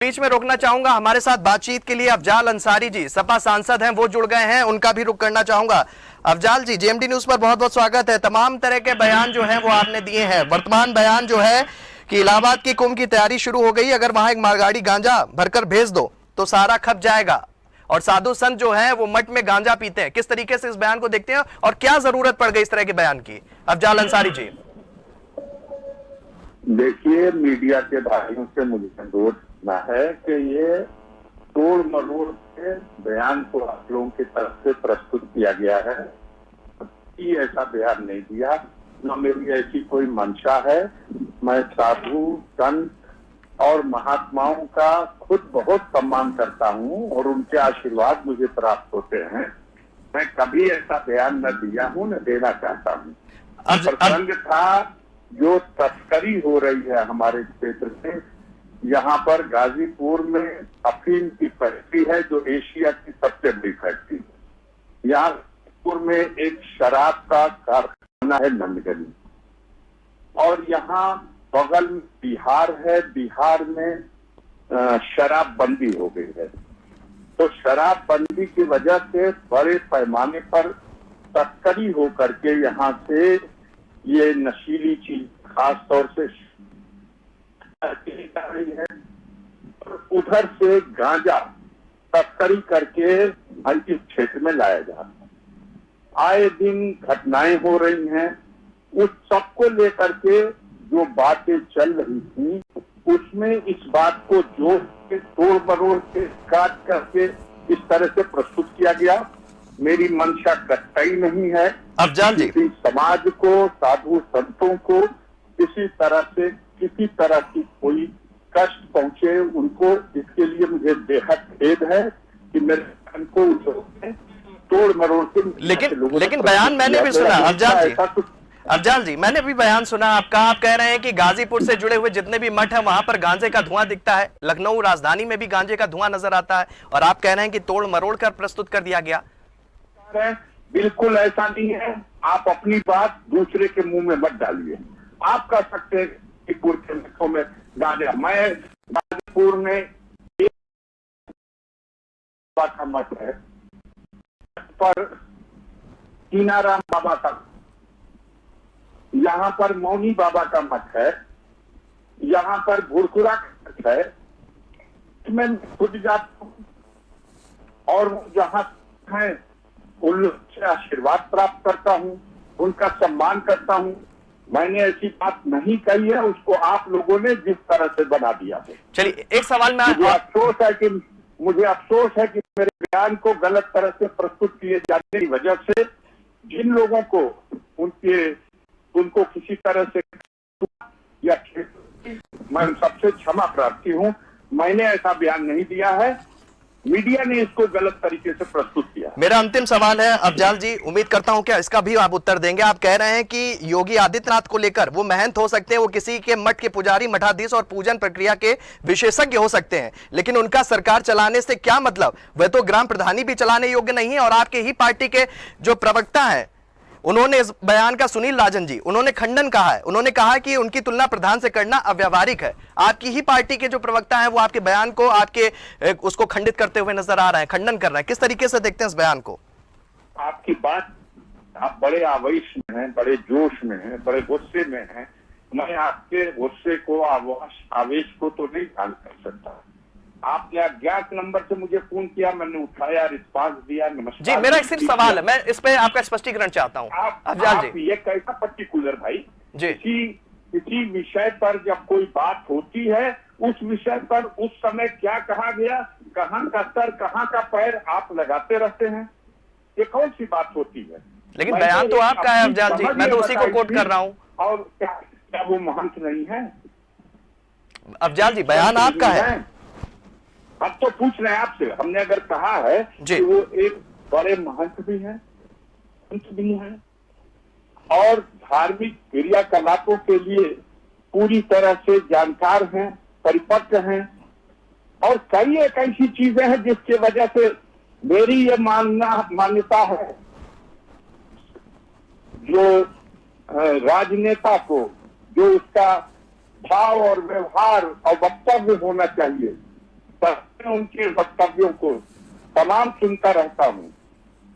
बीच में रोकना चाहूंगा, हमारे साथ बातचीत के लिए अफजाल अंसारी जी सपा सांसद हैं, वो जुड़ गए हैं, उनका भी रुख करना चाहूंगा। अफजाल जी, जेएमडी न्यूज पर बहुत बहुत स्वागत है। तमाम तरह के बयान जो है वो आपने दिए हैं। वर्तमान बयान जो है कि इलाहाबाद की कुंभ की तैयारी शुरू हो गई, अगर वहां एक मालगाड़ी गांजा भरकर भेज दो तो सारा खप जाएगा, और साधु संत जो है वो मठ में गांजा पीते हैं। किस तरीके से इस बयान को देखते हैं और क्या जरूरत पड़ गई इस तरह के बयान की, अफजाल अंसारी जी? देखिए, मीडिया के भाइयों से मुझे अनुरोध करना है कि ये तोड़ मरोड़ के बयान को आप लोगों की तरफ से प्रस्तुत किया गया है। ऐसा बयान नहीं दिया, न मेरी ऐसी कोई मंशा है। मैं साधु संत और महात्माओं का खुद बहुत सम्मान करता हूँ और उनके आशीर्वाद मुझे प्राप्त होते हैं। मैं कभी ऐसा बयान न दिया हूँ, न देना चाहता हूँ। प्रसंग था जो तस्करी हो रही है हमारे क्षेत्र में। यहाँ पर गाजीपुर में अफीम की फैक्ट्री है जो एशिया की सबसे बड़ी फैक्ट्री है। यहाँ गाजीपुर में एक शराब का कारखाना है नंदगंज, और यहाँ बगल में बिहार है। बिहार में शराबबंदी हो गई है, तो शराबबंदी की वजह से बड़े पैमाने पर तस्करी हो करके यहाँ से ये नशीली चीज खास तौर से रही है। उधर से गांजा तस्करी करके इस क्षेत्र में लाया जा रहा है। आए दिन घटनाएं हो रही हैं। उस सबको लेकर के जो बातें चल रही थी उसमें इस बात को जोड़ के तोड़ मरोड़ के काट करके इस तरह से प्रस्तुत किया गया। मेरी मंशा कतई नहीं है अफजाल जी किसी समाज को, साधु संतों को किसी तरह की कोई कष्ट पहुंचे उनको। इसके लिए मुझे बेहद खेद है कि मेरे बयान को तोड़ मरोड़ के लेकिन बयान मैंने भी सुना अफजाल जी, मैंने भी बयान सुना आपका। आप कह रहे हैं कि गाजीपुर से जुड़े हुए जितने भी मठ है वहां पर गांजे का धुआं दिखता है, लखनऊ राजधानी में भी गांजे का धुआं नजर आता है, और आप कह रहे हैं कि तोड़ मरोड़ कर प्रस्तुत कर दिया गया। बिल्कुल ऐसा नहीं है। आप अपनी बात दूसरे के मुंह में मत डालिए। आप कह सकते हैं कि के मठों में गांजा, मैं गाजीपुर में एक का मठ है, पर कीनाराम बाबा का, यहाँ पर मौनी बाबा का मठ है, यहाँ पर भुरकुरा का मठ है। मैं खुद जाता हूँ और जहाँ है उनसे आशीर्वाद प्राप्त करता हूँ, उनका सम्मान करता हूँ। मैंने ऐसी बात नहीं कही है, उसको आप लोगों ने जिस तरह से बना दिया है। चलिए, एक सवाल में मुझे अफसोस है कि मेरे बयान को गलत तरह से प्रस्तुत किए जाने की वजह से जिन लोगों को उनको किसी तरह से या मैं सबसे क्षमा प्रार्थी हूँ। मैंने ऐसा बयान नहीं दिया है, मीडिया ने इसको गलत तरीके से प्रस्तुत किया। मेरा अंतिम सवाल है अफजाल जी, उम्मीद करता हूं क्या इसका भी आप उत्तर देंगे। आप कह रहे हैं कि योगी आदित्यनाथ को लेकर वो महंत हो सकते हैं, वो किसी के मठ के पुजारी, मठाधीश और पूजन प्रक्रिया के विशेषज्ञ हो सकते हैं, लेकिन उनका सरकार चलाने से क्या मतलब? वह तो ग्राम प्रधानी भी चलाने योग्य नहीं है। और आपके ही पार्टी के जो प्रवक्ता है उन्होंने इस बयान का, सुनील राजन जी, उन्होंने खंडन कहा है। उन्होंने कहा कि उनकी तुलना प्रधान से करना अव्यावहारिक है। आपकी ही पार्टी के जो प्रवक्ता हैं वो आपके बयान को, आपके उसको खंडित करते हुए नजर आ रहे हैं, खंडन कर रहे हैं। किस तरीके से देखते हैं इस बयान को? आपकी बात, आप बड़े आवेश में हैं, बड़े जोश में हैं, बड़े गुस्से में हैं। मैं आपके गुस्से को, आवेश को तो नहीं ध्यान कर सकता। आपने अज्ञात नंबर से मुझे फोन किया, मैंने उठाया, रिस्पांस दिया, नमस्कार जी। मेरा एक सिर्फ सवाल है, मैं इस पे आपका स्पष्टीकरण चाहता हूँ अफजाल जी। ये कैसा पर्टिकुलर भाई जी, किसी विषय पर जब कोई बात होती है, उस विषय पर उस समय क्या कहा गया, कहाँ का सर कहाँ का पैर आप लगाते रहते हैं, ये कौन सी बात होती है? लेकिन बयान तो आपका है अफजाल जी, मैं तो उसी को कोट कर रहा हूँ। और क्या वो महंत नहीं है? अफजाल जी, बयान आपका है। अब तो पूछ रहे हैं आपसे। हमने अगर कहा है कि वो एक बड़े महंत भी हैं, संत भी हैं, और धार्मिक क्रियाकलापों के लिए पूरी तरह से जानकार हैं, परिपक्व हैं, और कई एक ऐसी चीजें हैं जिसकी वजह से मेरी ये मान्यता है, जो राजनेता को जो उसका भाव और व्यवहार और वक्तव्य होना चाहिए मैं उनके वक्तव्यों को तमाम सुनता रहता हूँ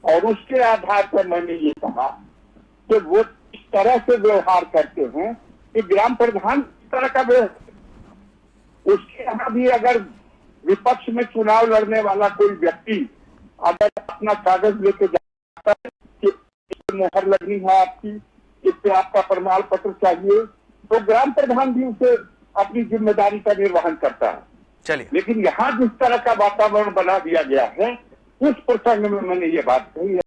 और उसके आधार पर मैंने ये कहा कि वो इस तरह से व्यवहार करते हैं कि ग्राम प्रधान इस तरह का व्यवहार, उसके यहाँ भी अगर विपक्ष में चुनाव लड़ने वाला कोई व्यक्ति अगर अपना कागज लेके जाता है कि इस पे मोहर लगनी है आपकी, इस पे आपका प्रमाण पत्र चाहिए, तो ग्राम प्रधान भी उसे अपनी जिम्मेदारी का निर्वहन करता है। चलिए, लेकिन यहाँ जिस तरह का वातावरण बना दिया गया है, उस प्रसंग में मैंने ये बात कही है।